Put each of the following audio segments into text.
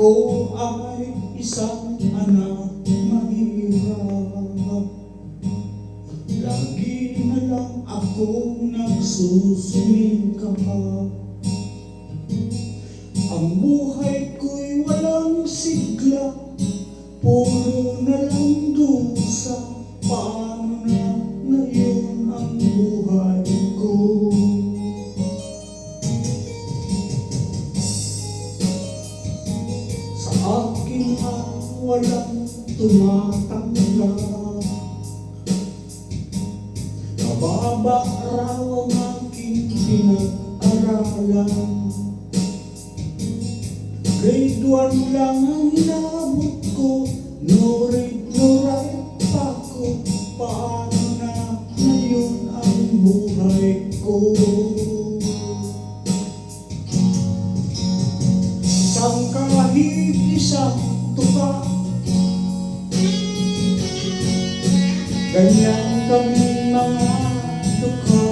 Ako ay isang anak mahirap. Lagi na lang akong nagsusumikap. Ang buhay ko'y walang sigla, puro na lang dusa. Paano na ngayon ang buhay ko? Sa akin ay walang tumatanggap. Mababa raw ang aking pinag-aralan. Grade 1 lang ang inabot ko, no read, no write pa ko. Paano na ngayon ang buhay ko? Isang kahit isang tuka, ganyan kaming mga dukha.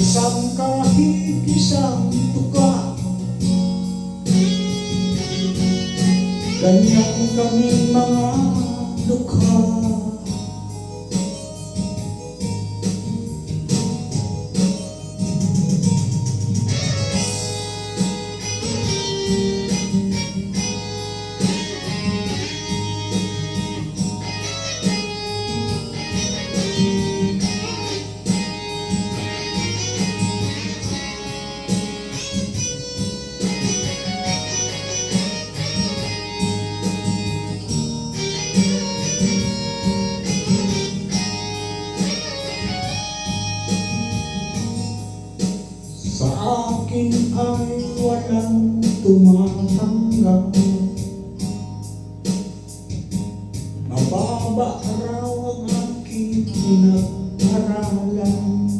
Isang kahit isang tuka, ganyan kaming mga dukha. Sa akin ay walang tumatanggap. Mababa raw ang aking pinag-aralan.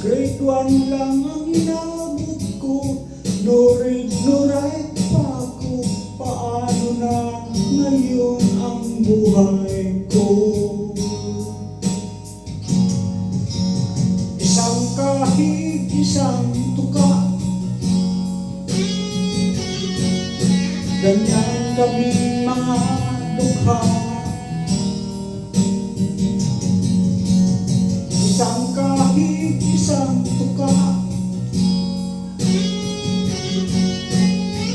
Grade 1 lang ang inabot ko, no read, no write pa ko. Paano na ngayon ang buhay ko? Isang kahit isang tuka, ganyan kaming mga dukha. Isang kahit isang tuka,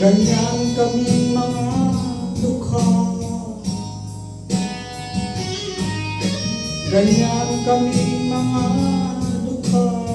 ganyan kaming mga dukha. Ganyan kaming mga dukha.